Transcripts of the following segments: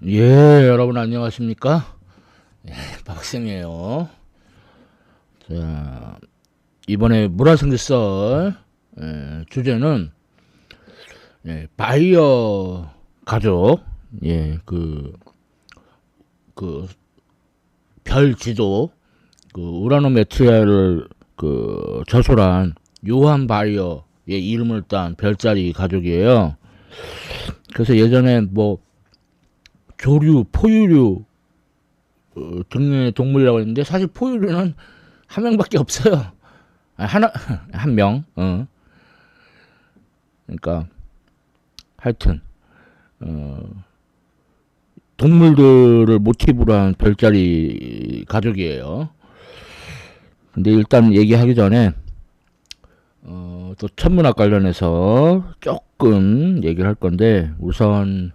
예, 여러분 안녕하십니까? 예, 박생이에요. 자, 이번에 물화생지썰 주제는 바이어 가족, 예, 그 별 지도, 그 우라노 메트리알을 저술한 요한 바이어의 이름을 딴 별자리 가족이에요. 그래서 예전에 뭐 조류, 포유류 등의 동물이라고 했는데 사실 포유류는 한 명밖에 없어요. 한 명. 그러니까 하여튼 동물들을 모티브로 한 별자리 가족이에요. 근데 일단 얘기하기 전에 또 천문학 관련해서 조금 얘기를 할 건데 우선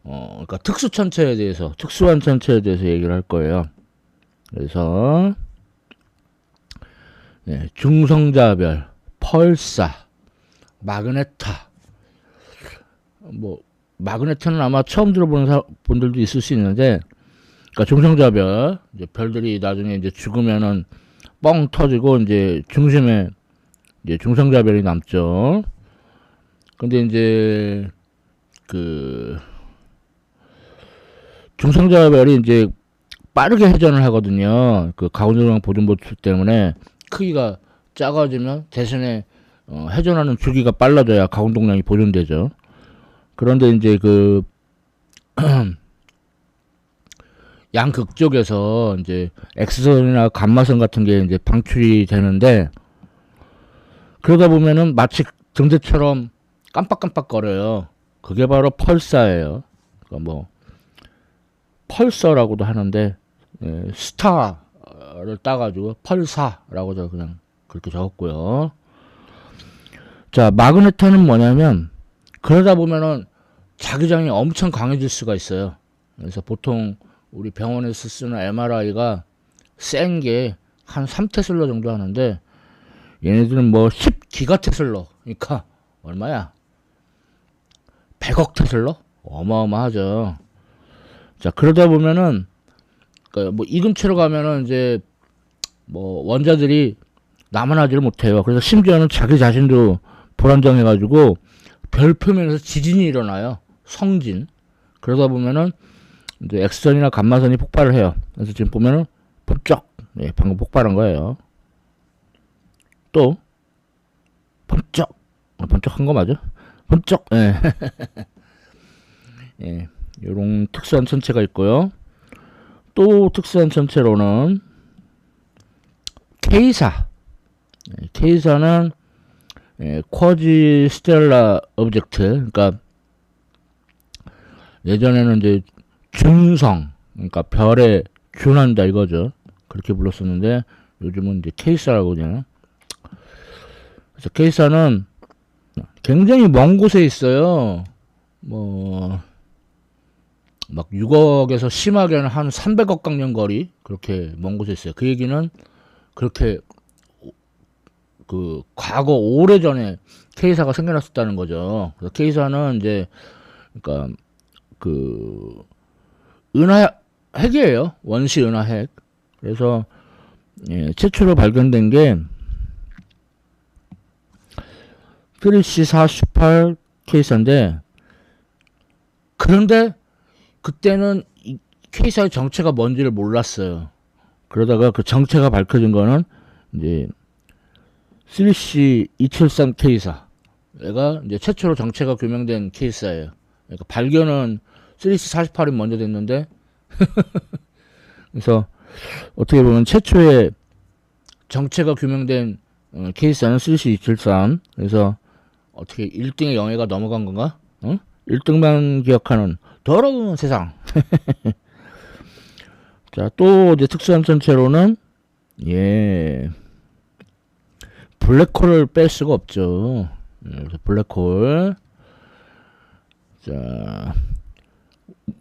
그러니까 특수한 천체에 대해서 얘기를 할 거예요. 그래서 중성자별, 펄사, 마그네타. 뭐 마그네타는 아마 처음 들어보는 분들도 있을 수 있는데, 그러니까 중성자별, 이제 별들이 나중에 이제 죽으면은 뻥 터지고 이제 중심에 이제 중성자별이 남죠. 근데 이제 중성자별이 이제 빠르게 회전을 하거든요. 그 가운데랑 보존보트 때문에 크기가 작아지면 대신에 회전하는 주기가 빨라져야 가운동량이 보존되죠. 그런데 이제 양극적에서 이제 X선이나 감마선 같은 게 이제 방출이 되는데, 그러다 보면은 마치 등대처럼 깜빡깜빡거려요. 그게 바로 펄사예요. 그러니까 뭐 펄서라고도 하는데 스타를 따가지고 펄사라고 저 그냥 그렇게 적었고요. 자, 마그네타는 뭐냐면 그러다 보면은 자기장이 엄청 강해질 수가 있어요. 그래서 보통 우리 병원에서 쓰는 MRI가 센 게 한 3테슬라 정도 하는데 얘네들은 뭐 10기가테슬라, 그러니까 얼마야? 100억 테슬라? 어마어마하죠. 자, 그러다 보면은 뭐 이 근처로 가면은 이제 뭐 원자들이 남아나지를 못해요. 그래서 심지어는 자기 자신도 불안정해가지고 별 표면에서 지진이 일어나요. 성진. 그러다 보면은 이제 X선이나 감마선이 폭발을 해요. 그래서 지금 보면은 번쩍, 방금 폭발한 거예요. 또 번쩍, 번쩍한 거 맞아? 번쩍, 요런 특수한 천체가 있고요. 또 특수한 천체로는 K사. K사는 쿼지 스텔라 오브젝트. 그러니까 예전에는 이제 중성, 그러니까 별에 준한다 이거죠. 그렇게 불렀었는데 요즘은 이제 K사라고 그냥. 그래서 K사는 굉장히 먼 곳에 있어요. 뭐 막 6억에서 심하게는 한 300억 광년 거리, 그렇게 먼 곳에 있어요. 그 얘기는 그렇게 과거 오래전에 K사가 생겨났었다는 거죠. 그래서 K사는 이제 그러니까 은하 핵이에요. 원시 은하 핵. 그래서 최초로 발견된 게 3C48 K사인데, 그런데 그때는 이 K사의 정체가 뭔지를 몰랐어요. 그러다가 그 정체가 밝혀진 거는 이제 3C273 K사. 얘가 이제 최초로 정체가 규명된 K사예요. 그러니까 발견은 3C48이 먼저 됐는데 그래서 어떻게 보면 최초의 정체가 규명된 K사는 3C273. 그래서 어떻게 1등의 영예가 넘어간 건가? 1등만 기억하는 더러운 세상. 자, 또 이제 특수한 천체로는 블랙홀을 뺄 수가 없죠. 그래서 블랙홀. 자,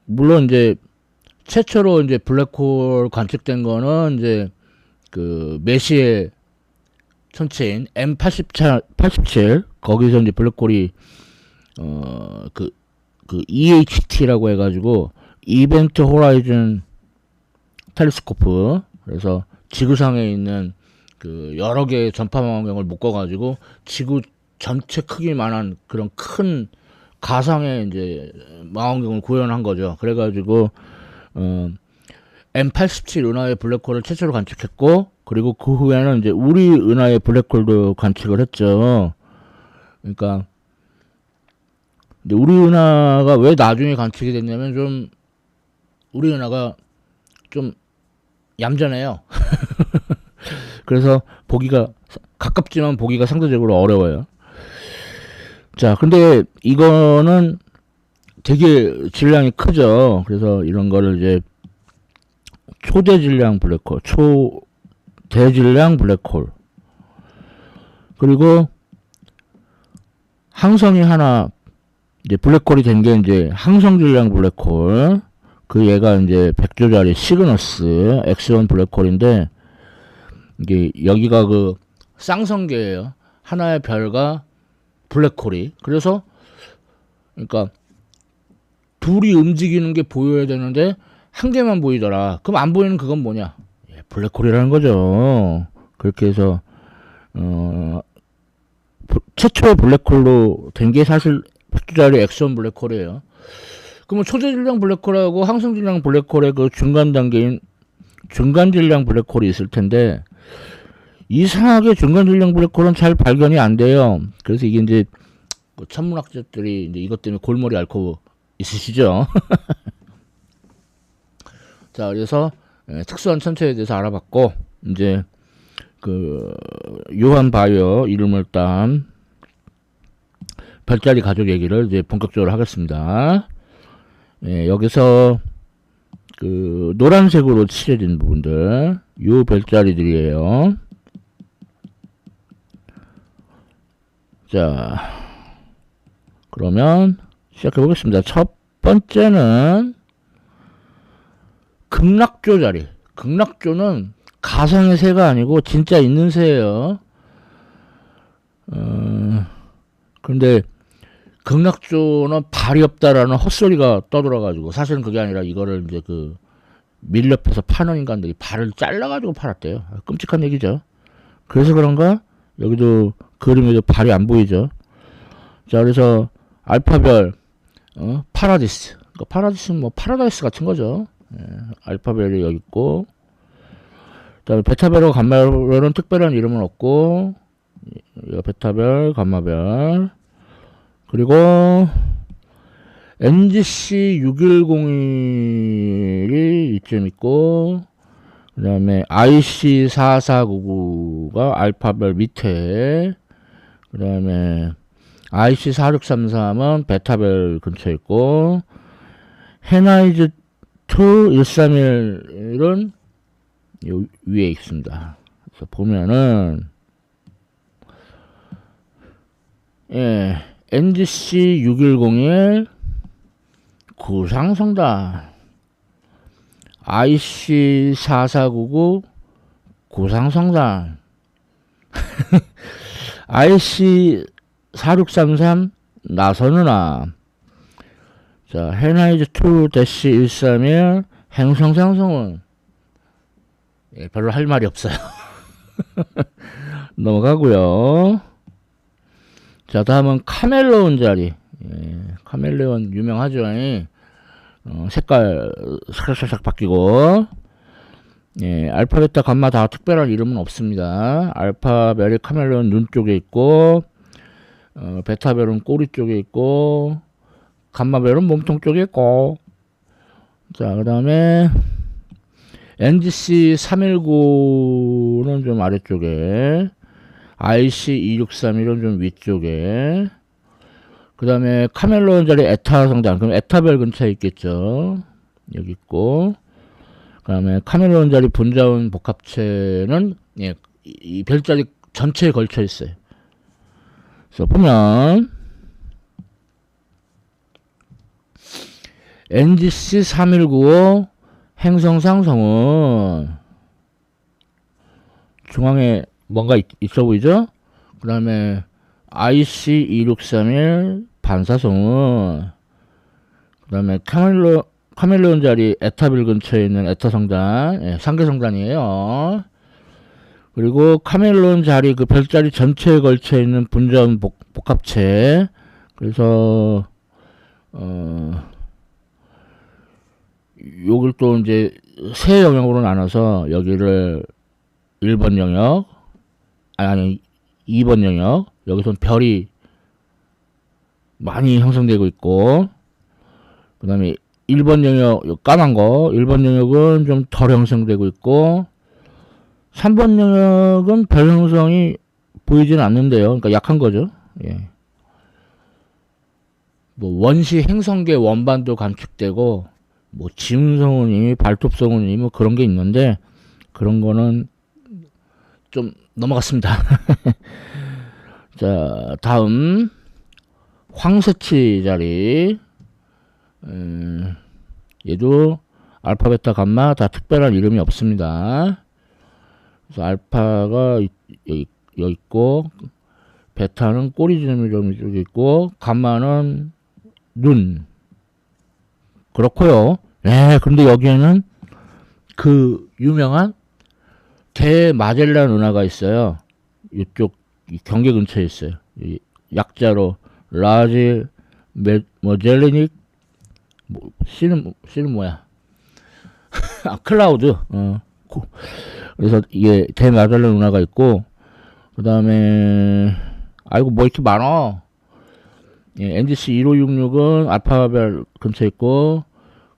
물론 이제 최초로 이제 블랙홀 관측된 거는 이제 메시의 천체인 M87 거기서 이제 블랙홀이 EHT라고 해가지고 이벤트 호라이즌 텔레스코프. 그래서 지구상에 있는 그 여러 개의 전파 망원경을 묶어가지고 지구 전체 크기만한 그런 큰 가상의 이제 망원경을 구현한 거죠. 그래가지고 M87 은하의 블랙홀을 최초로 관측했고, 그리고 그 후에는 이제 우리 은하의 블랙홀도 관측을 했죠. 그러니까 근데 우리 은하가 왜 나중에 관측이 됐냐면, 좀 우리 은하가 좀 얌전해요. 그래서 보기가 가깝지만 보기가 상대적으로 어려워요. 자, 근데 이거는 되게 질량이 크죠. 그래서 이런 거를 이제 초대질량 블랙홀, 초대질량 블랙홀. 그리고 항성이 하나 이제 블랙홀이 된 게 이제 항성질량 블랙홀. 그 얘가 이제 100조짜리 시그너스 X1 블랙홀인데, 이게 여기가 그 쌍성계예요. 하나의 별과 블랙홀이. 그래서 그러니까 둘이 움직이는 게 보여야 되는데 한 개만 보이더라. 그럼 안 보이는 그건 뭐냐? 블랙홀이라는 거죠. 그렇게 해서 최초의 블랙홀로 된 게 사실 100조짜리 X1 블랙홀이에요. 그러면 초대질량 블랙홀하고 항성질량 블랙홀의 그 중간 단계인 중간질량 블랙홀이 있을 텐데, 이상하게 중간질량 블랙홀은 잘 발견이 안 돼요. 그래서 이게 이제 천문학자들이 이제 이것 때문에 골머리 앓고 있으시죠. 자, 그래서 특수한 천체에 대해서 알아봤고, 이제 그 요한 바이어 이름을 딴 별자리 가족 얘기를 이제 본격적으로 하겠습니다. 여기서 그 노란색으로 칠해진 부분들, 요 별자리들이에요. 자, 그러면 시작해 보겠습니다. 첫 번째는 극락조 자리. 극락조는 가상의 새가 아니고 진짜 있는 새예요. 근데 극락조는 발이 없다라는 헛소리가 떠돌아가지고, 사실은 그게 아니라 이거를 이제 그 밀렵해서 파는 인간들이 발을 잘라가지고 팔았대요. 끔찍한 얘기죠. 그래서 그런가 여기도 그림에도 발이 안 보이죠. 자, 그래서 알파별 파라디스. 그러니까 파라디스는 뭐 파라다이스 같은 거죠. 알파별이 여기 있고, 그다음에 베타별하고 감마별은 특별한 이름은 없고, 베타별, 감마별. 그리고 NGC 6101이 이쯤 있고, 그 다음에 IC 4499가 알파별 밑에, 그 다음에 IC 4633은 베타별 근처에 있고, 헤나이즈 2 131은 위에 있습니다. 그래서 보면은 NGC 6101 구상성단, IC 4499 구상성단, IC 4633 나선은하. 자, 헤나이즈 2-131 행성상성은 별로 할 말이 없어요. 넘어가고요. 자, 다음은 카멜레온 자리. 카멜레온 유명하죠. 색깔 살짝 바뀌고, 알파, 베타, 감마 다 특별한 이름은 없습니다. 알파별이 카멜레온 눈 쪽에 있고, 베타별은 꼬리 쪽에 있고, 감마별은 몸통 쪽에 있고. 자, 그 다음에 NGC 319는 좀 아래쪽에, IC 2631은 좀 위쪽에, 그 다음에 카멜레온 자리 에타 성단, 그럼 에타별 근처에 있겠죠. 여기 있고, 그 다음에 카멜레온 자리 분자원 복합체는 이 별자리 전체에 걸쳐 있어요. 그래서 보면 NGC 3195 행성상성은 중앙에 뭔가 있어 보이죠? 그 다음에 IC 2631 반사성은, 그 다음에 카멜레온 자리 에타빌 근처에 있는 에타성단, 예, 상계성단이에요. 그리고 카멜레온 자리 그 별자리 전체에 걸쳐 있는 분자원 복합체. 그래서 여길 또 이제 세 영역으로 나눠서 여기를 1번 영역, 아니 2번 영역, 여기서는 별이 많이 형성되고 있고, 그 다음에 1번 영역, 까만 거, 1번 영역은 좀 덜 형성되고 있고, 3번 영역은 별 형성이 보이지는 않는데요. 그러니까 약한 거죠. 예. 뭐 원시 행성계 원반도 관측되고, 뭐 지문성운이, 발톱성운이 뭐 그런 게 있는데, 그런 거는 좀 넘어갔습니다. 자, 다음 황새치 자리. 얘도 알파, 베타, 감마 다 특별한 이름이 없습니다. 그래서 알파가 여기 있고, 베타는 꼬리 지점이 좀 이쪽에 있고, 감마는 눈. 그렇고요. 네, 그런데 여기에는 그 유명한 대마젤란 은하가 있어요. 이쪽 경계 근처에 있어요. 약자로 라지 머젤리닉, C는 뭐야? 아, 클라우드. 그래서 이게 대마젤란 은하가 있고, 그 다음에 아이고 뭐 이렇게 많아. 예, NGC 1566은 알파별 근처에 있고,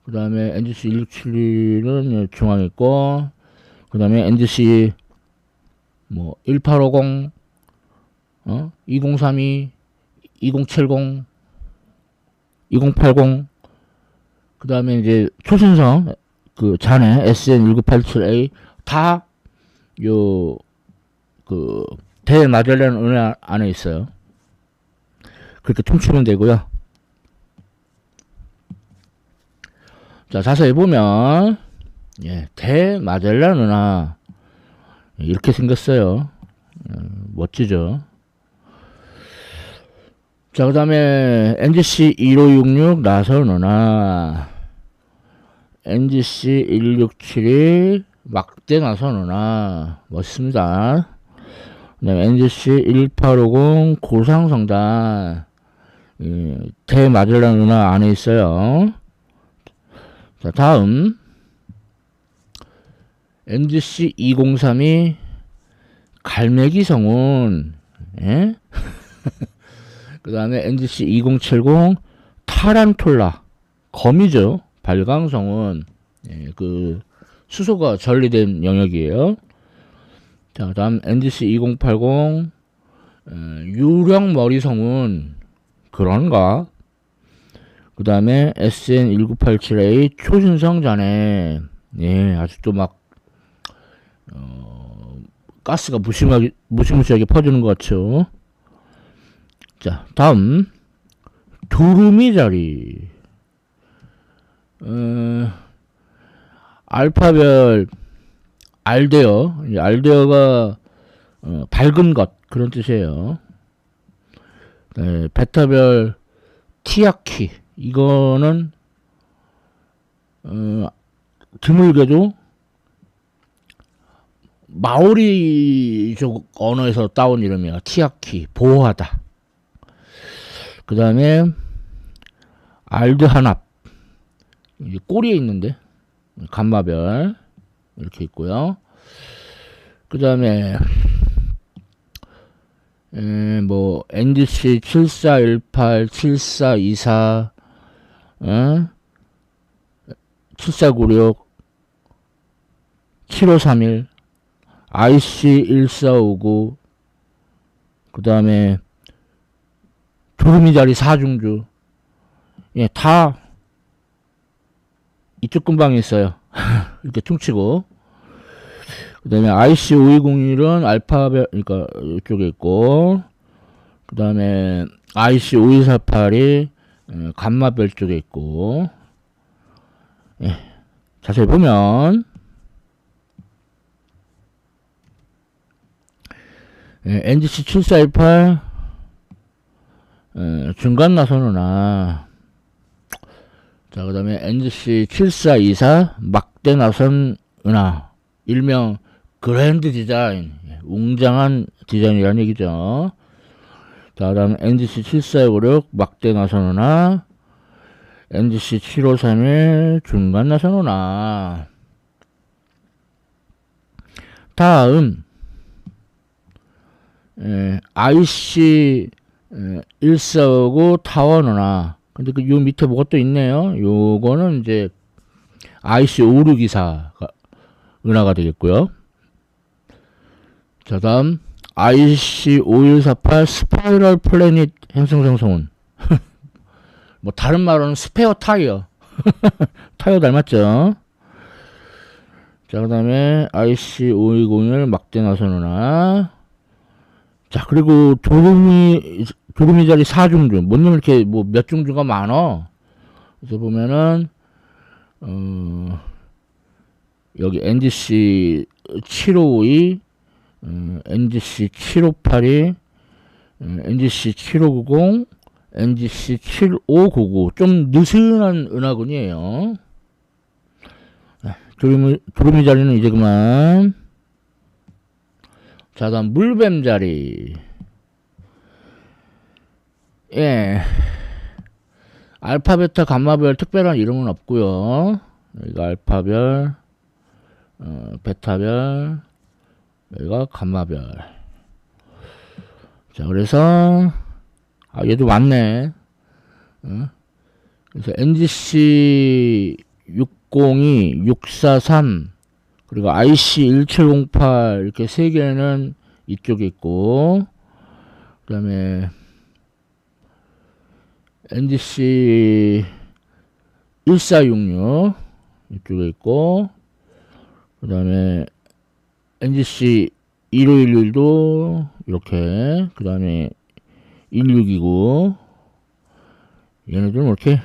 그 다음에 NGC 1672는 중앙에 있고, 그 다음에 NGC 뭐 1850, 2032, 2070, 2080, 그 다음에 이제 초신성 그 잔해 SN1987A 다 요 그 대마젤란 은하 안에 있어요. 그렇게 퉁치면 되고요. 자, 자세히 보면, 예, 대마젤란 은하 이렇게 생겼어요. 멋지죠. 자, 그 다음에 NGC 1566 나선 은하, NGC 1672 막대 나선 은하 멋있습니다. 그 다음에 NGC 1850 고상성단, 대마젤란 은하 안에 있어요. 자, 다음 NGC 2032 갈매기 성운, 예? 그 다음에 NGC 2070 타란툴라, 거미죠. 발광 성운, 예, 그 수소가 전리된 영역이에요. 자, 다음 NGC 2080 유령 머리 성운, 그런가? 그 다음에 SN1987A 초신성 잔해, 예, 아직도 막 가스가 무시무시하게 퍼지는 것 같죠. 자, 다음 두루미 자리. 알파별 알데어, 알데어가 밝은 것, 그런 뜻이에요. 네, 베타별 티아키, 이거는 드물게도 마오리족 언어에서 따온 이름이야. 티아키, 보호하다. 그 다음에 알드하납, 꼬리에 있는데 감마별 이렇게 있고요. 그 다음에 뭐 NGC 7418, 7424, 7496, 7531, IC 1459, 그 다음에 두루미 자리 4중주, 예, 다 이쪽 근방에 있어요. 이렇게 퉁치고. 그 다음에 IC 5201은 알파별, 그러니까 이쪽에 있고, 그 다음에 IC 5248이 감마별 쪽에 있고, 예, 자세히 보면, 예, NGC 7418 중간 나선은하, 자, 그 다음에 NGC 7424 막대 나선 은하, 일명 그랜드 디자인, 웅장한 디자인이라는 얘기죠. 자, 그 다음 NGC 7456 막대 나선 은하, NGC 7531 중간 나선 은하. 다음 IC 1459 타원 은하. 근데 그 요 밑에 뭐가 또 있네요. 요거는 이제 IC 5624가 은하가 되겠고요. 자, 다음 IC 5148 스파이럴 플래닛 행성 생성운. 뭐 다른 말로는 스페어 타이어. 타이어 닮았죠. 자, 그 다음에 IC 5201 막대 나선 은하. 자, 그리고 조름이 자리 4중주. 뭔 이렇게 뭐 몇 중주가 많어. 그래서 보면은 여기 NGC 7552, NGC 7582, NGC 7590, NGC 7599. 좀 느슨한 은하군이에요. 조름이 자리는 이제 그만. 자, 다음 물뱀 자리. 예. 알파, 베타, 감마별 특별한 이름은 없고요. 여기가 알파별, 베타별, 여기가 감마별. 자, 그래서 얘도 많네. 그래서 NGC 602, 643, 그리고 IC 1708 이렇게 세 개는 이쪽에 있고, 그 다음에 NGC 1466 이쪽에 있고, 그 다음에 NGC 1511도 이렇게, 그 다음에 1629 얘네들은 이렇게,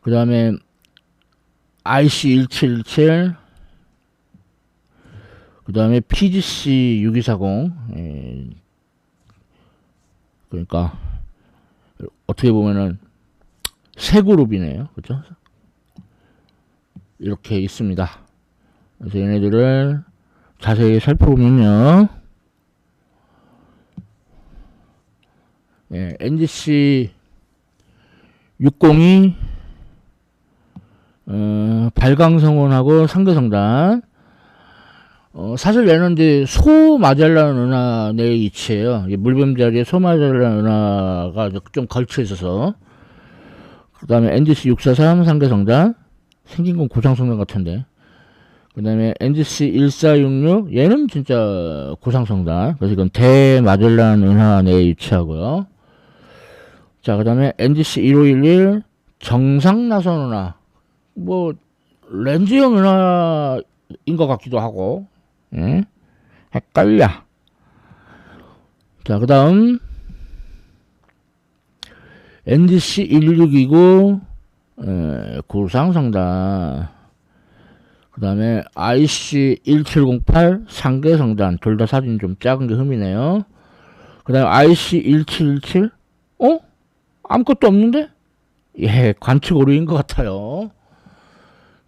그 다음에 IC 1717, 그 다음에 PGC 6240, 그러니까 어떻게 보면은 세 그룹이네요. 그죠? 이렇게 있습니다. 그래서 얘네들을 자세히 살펴보면요. NGC 602 발광성원하고 상계성단. 사실 얘는 이제 소마젤란 은하 내에 위치해요. 물뱀 자리에 소마젤란 은하가 좀 걸쳐 있어서. 그 다음에 NGC 643 상계성단. 생긴 건 고상성단 같은데. 그 다음에 NGC 1466 얘는 진짜 고상성단. 그래서 이건 대마젤란 은하 내에 위치하고요. 자, 그 다음에 NGC 1511 정상나선 은하. 뭐 렌즈형 은하인 것 같기도 하고. 헷갈려. 자, 그 다음 NGC 1629 구상성단. 그 다음에 IC 1708 상계성단. 둘 다 사진 좀 작은 게 흠이네요. 그 다음에 IC 1717 아무것도 없는데? 예, 관측 오류인 것 같아요.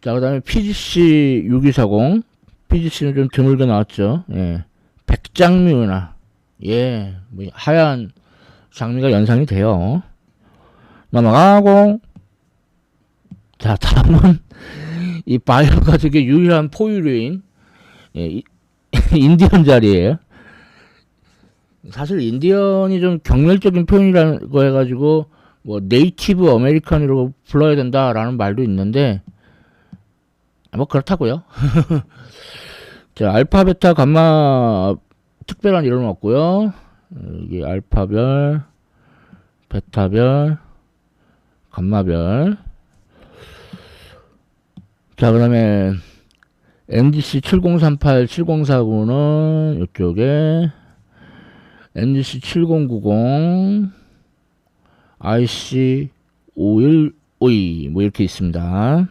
자, 그 다음에 PGC 6240 PGC는 좀 드물게 나왔죠. 예, 백장미 은하. 예, 뭐 하얀 장미가 연상이 돼요. 넘어가고. 자, 다음은 이 바이오 가족의 유일한 포유류인 인디언 자리예요. 사실 인디언이 좀 경멸적인 표현이라고 해가지고 뭐 네이티브 아메리칸이라고 불러야 된다라는 말도 있는데 뭐 그렇다고요. 자, 알파, 베타, 감마 특별한 이름은 없고요. 여기 알파별, 베타별, 감마별. 자, 그 다음에 NGC 7038, 7049는 이쪽에, NGC 7090, IC 5152 뭐 이렇게 있습니다.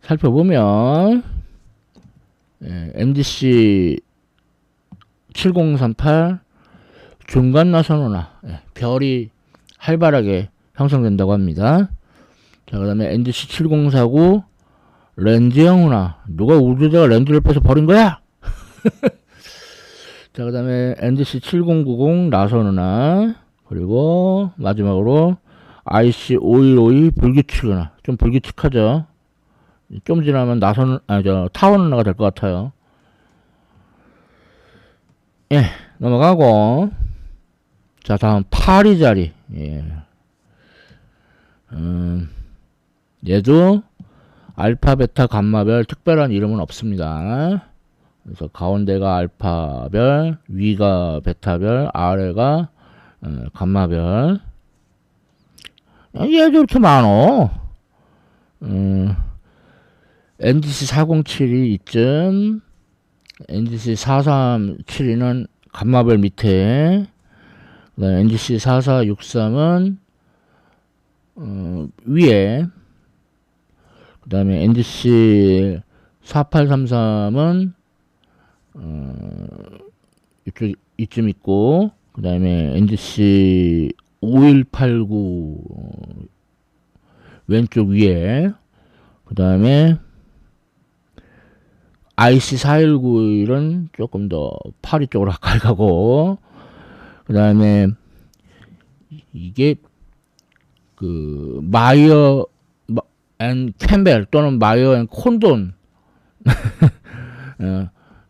살펴보면 NGC 7038 중간 나선 은하, 별이 활발하게 형성된다고 합니다. 자, 그 다음에 NGC 7049 렌즈 영우나 누가 우주대가 렌즈를 빼서 버린 거야? 자, 그 다음에 NGC 7090 나선우나, 그리고 마지막으로 IC 5152 불규칙이나, 좀 불규칙하죠. 좀 지나면 나선, 타원은나가 될 것 같아요. 예, 넘어가고. 자, 다음 파리 자리. 예. 얘도 알파, 베타, 감마별 특별한 이름은 없습니다. 그래서 가운데가 알파별, 위가 베타별, 아래가 감마별. 얘도 이렇게 많어. NGC 407이 이쯤, NGC 437은 감마별 밑에, 그다음에 NGC 4463은 위에, 그 다음에 NGC 4833은 이쯤 있고, 그 다음에 NGC 5189 왼쪽 위에, 그 다음에 IC 4191은 조금 더 파리 쪽으로 가까이 가고, 그 다음에 이게 그 마이어 앤 캠벨 또는 마이어 앤 콘돈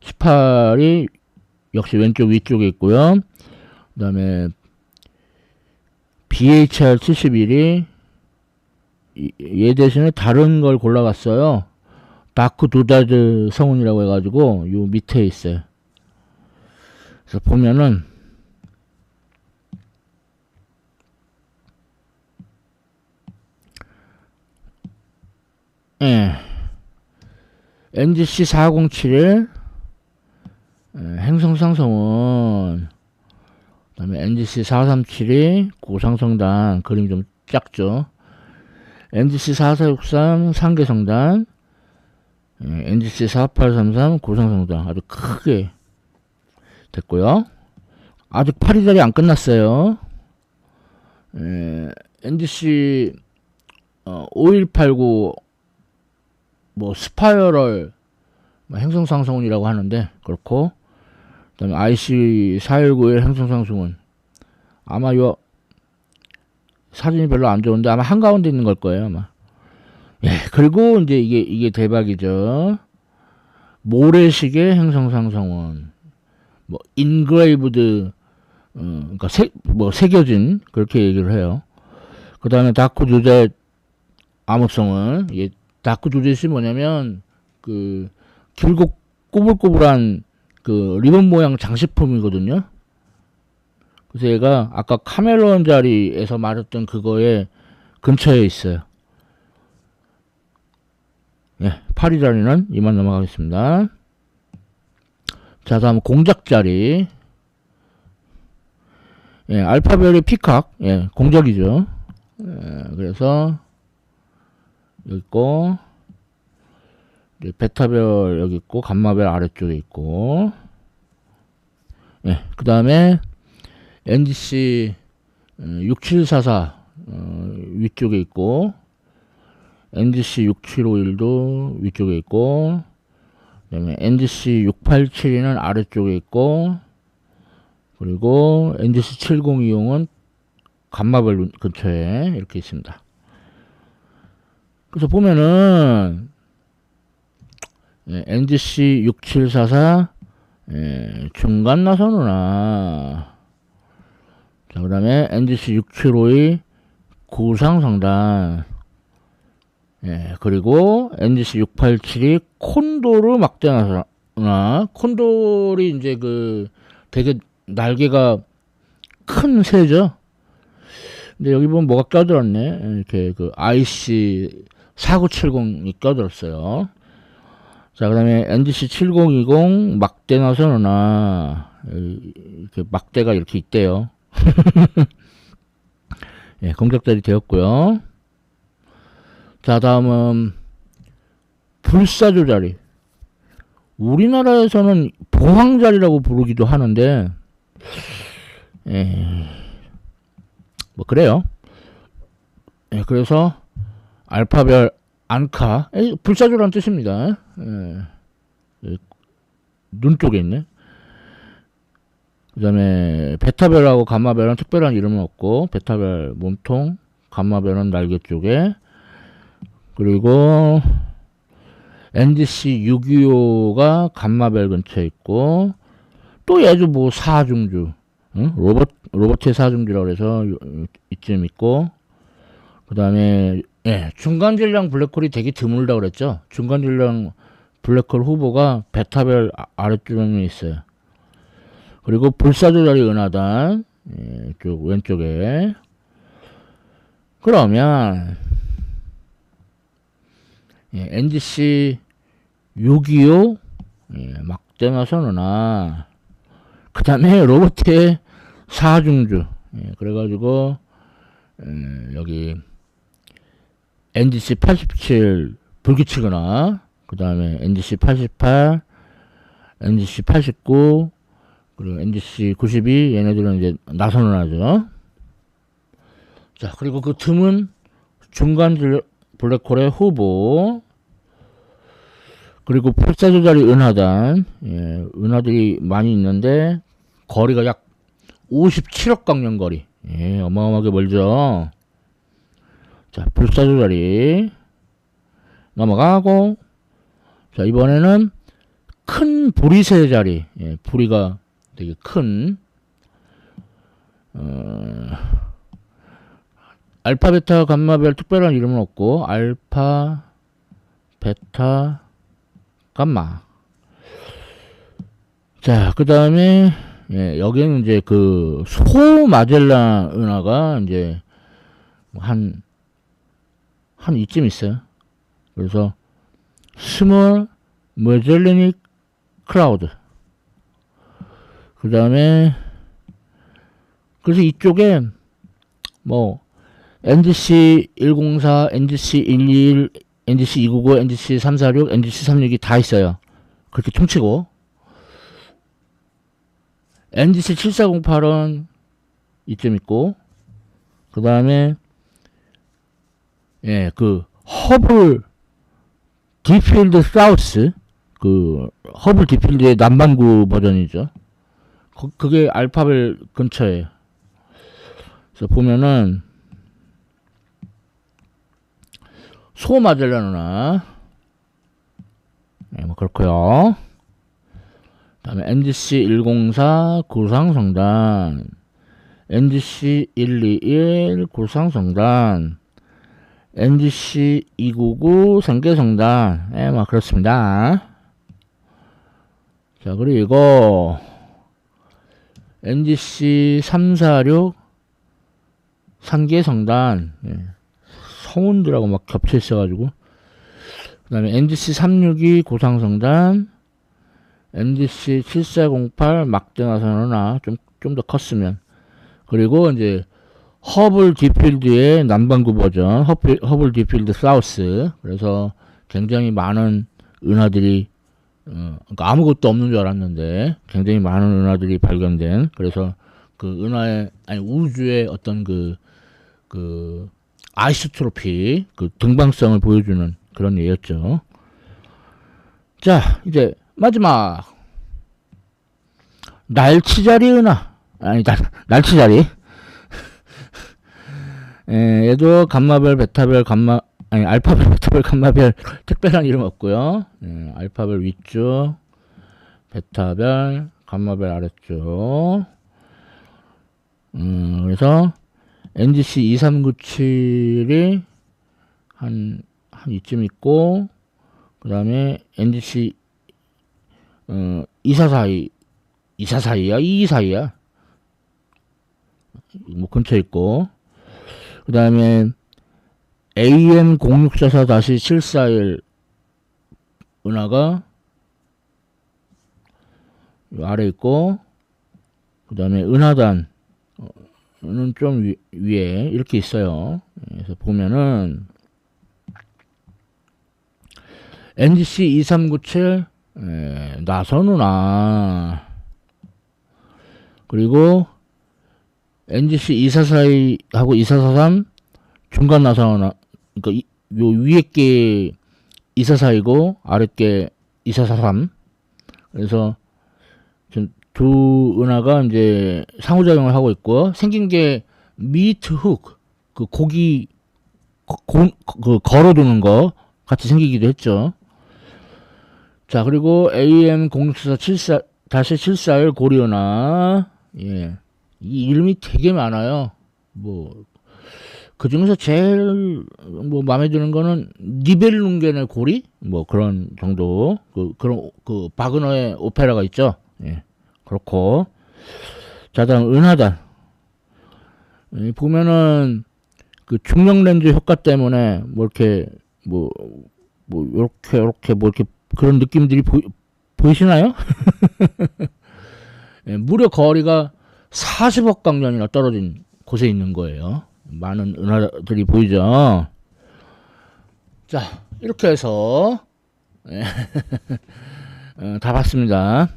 18이 역시 왼쪽 위쪽에 있고요. 그 다음에 BHR 71이 얘 대신에 다른 걸 골라갔어요. 다크 도다드 성운이라고 해가지고 요 밑에 있어요. 그래서 보면은 NGC 4071 행성상성원, 그 다음에 NGC 4372 고상성단, 그림이 좀 작죠. NGC 4463 상계성단, NGC 4833 고상성단 아주 크게 됐고요. 아직 파리자리 안 끝났어요. NGC 5189 스파이럴 행성상승운이라고 하는데, 그렇고, 그 다음에 IC 4191 행성상승운, 아마 요 사진이 별로 안 좋은데 아마 한가운데 있는 걸 거예요, 아마. 예, 그리고 이제 이게 대박이죠. 모래시계 행성상승운, 인그레이브드, 그러니까 새겨진, 그렇게 얘기를 해요. 그 다음에 다크 두젯 암흑성은, 이게 다크 두젯이 뭐냐면 길고 꼬불꼬불한 리본 모양 장식품이거든요. 그래서 얘가 아까 카멜론 자리에서 말했던 그거에 근처에 있어요. 예, 파리 자리는 이만 넘어가겠습니다. 자, 다음 공작 자리. 예, 알파별이 피칵, 예, 공작이죠. 예, 그래서 여기 있고, 베타별 여기 있고, 감마별 아래쪽에 있고, 예, 그 다음에 NGC 6744 위쪽에 있고, NGC 6751도 위쪽에 있고, 그 다음에 NGC 6872는 아래쪽에 있고, 그리고 NGC 7020은 감마별 근처에 이렇게 있습니다. 그래서 보면은 NGC 6744 중간 나선우나, 자, 그 다음에 NGC 6752 구상성단, 그리고 NGC 6872 콘도르 막대 나선우나, 콘돌이 이제 되게 날개가 큰 새죠. 근데 여기 보면 뭐가 껴들었네. 이렇게 IC 4970이 껴들었어요. 자, 그 다음에 NGC 7020 막대 나선우나, 이렇게 막대가 이렇게 있대요. 예, 공작자리 되었고요. 자, 다음은 불사조 자리. 우리나라에서는 보황자리라고 부르기도 하는데, 그래요. 예, 그래서 알파별 안카, 불사조란 뜻입니다. 눈 쪽에 있네. 그 다음에 베타별하고 감마별은 특별한 이름은 없고, 베타별 몸통, 감마별은 날개 쪽에, 그리고 NDC 625가 감마별 근처에 있고, 또 얘도 뭐 사중주, 응? 로버트의 사중주라고 해서 이쯤 있고, 그 다음에 중간 질량 블랙홀이 되게 드물다고 그랬죠. 중간 질량 블랙홀 후보가 베타별 아래쪽에 있어요. 그리고 불사조자리 은하단 쪽 왼쪽에. 그러면 NGC 625 막대마선 은하, 그 다음에 로버트의 사중주, 그래가지고 여기 NGC 87 불규칙 은하, 그 다음에 NGC 88, NGC 89, 그리고 NGC 92, 얘네들은 이제 나선 은하죠. 자, 그리고 그 틈은 중간 블랙홀의 후보, 그리고 불사조자리 은하단, 은하들이 많이 있는데 거리가 약 57억 광년 거리, 어마어마하게 멀죠. 자, 불사조자리 넘어가고, 자, 이번에는 큰 부리새 자리, 부리가 되게 큰, 알파, 베타, 감마별 특별한 이름은 없고, 알파, 베타, 감마. 자, 그 다음에, 여기는 이제 그 소마젤란 은하가 이제 한 이쯤 있어요. 그래서 스몰 마젤라닉 클라우드. 그 다음에 그래서 이쪽에 뭐 NGC 104, NGC 121, NGC 299, NGC 346, NGC 362 다 있어요. 그렇게 퉁치고 NGC 7408은 이쯤 있고, 그 다음에 그 허블 딥필드 사우스, 그 허블 딥필드의 남반구 버전이죠. 그게 알파벨 근처에. 그래서 보면은 소마젤란 은하, 뭐 그렇고요. 다음에 NGC 104 구상성단, NGC 121 구상성단, NGC 299 생계성단, 뭐 그렇습니다. 자, 그리고 NGC 346 산계성단, 성운들하고 막 겹쳐 있어가지고. 그 다음에 NGC 362 고상성단, NGC 7408 막대나선 은하, 좀 더 컸으면. 그리고 이제 허블 딥필드의 남반구 버전, 허블 딥필드 사우스. 그래서 굉장히 많은 은하들이, 그러니까 아무것도 없는 줄 알았는데 굉장히 많은 은하들이 발견된, 그래서 그 은하의, 아니 우주의 어떤 그 아이소트로피, 그 등방성을 보여주는 그런 예였죠. 자, 이제 마지막 날치자리 은하, 아니 날치자리. 얘도 감마별, 베타별, 알파별, 베타별, 감마별 특별한 이름 없고요. 알파별 위쪽, 베타별, 감마별 아래쪽. 그래서 NGC 2397이 한 이쯤 있고, 그 다음에 NGC 244이 244이야 224이야 뭐 근처에 있고, 그 다음에 AM 0644-741 은하가 아래 있고, 그 다음에 은하단 는 좀 위에 이렇게 있어요. 그래서 보면은 NGC 2397 나선 은하, 그리고 NGC 2442하고 2443 중간 나사나, 그러니까 요 위에 게 2442고 아래 게 2443. 그래서 지금 두 은하가 이제 상호작용을 하고 있고, 생긴 게 미트 훅, 그 고기 그 걸어두는 거 같이 생기기도 했죠. 자, 그리고 AM06474-741 고리은하. 예. 이 이름이 되게 많아요. 뭐, 그 중에서 제일 뭐 마음에 드는 거는 니벨룽겐의 고리? 뭐 그런 정도. 그런, 바그너의 오페라가 있죠. 예. 그렇고. 자, 다음 은하단. 보면은, 그 중력 렌즈 효과 때문에 뭐 이렇게 요렇게 뭐 이렇게 그런 느낌들이 보이시나요? 예, 무려 거리가 40억 광년이나 떨어진 곳에 있는 거예요. 많은 은하들이 보이죠. 자, 이렇게 해서 예, 다 봤습니다.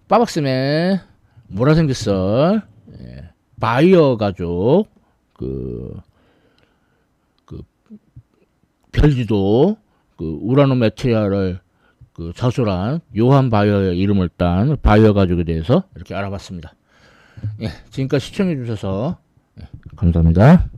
빠박스의 모라생기썰, 예, 바이어 가족, 별지도, 우라노 메트리아를 저술한 요한 바이어의 이름을 딴 바이어 가족에 대해서 이렇게 알아봤습니다. 예, 지금까지 시청해 주셔서 감사합니다.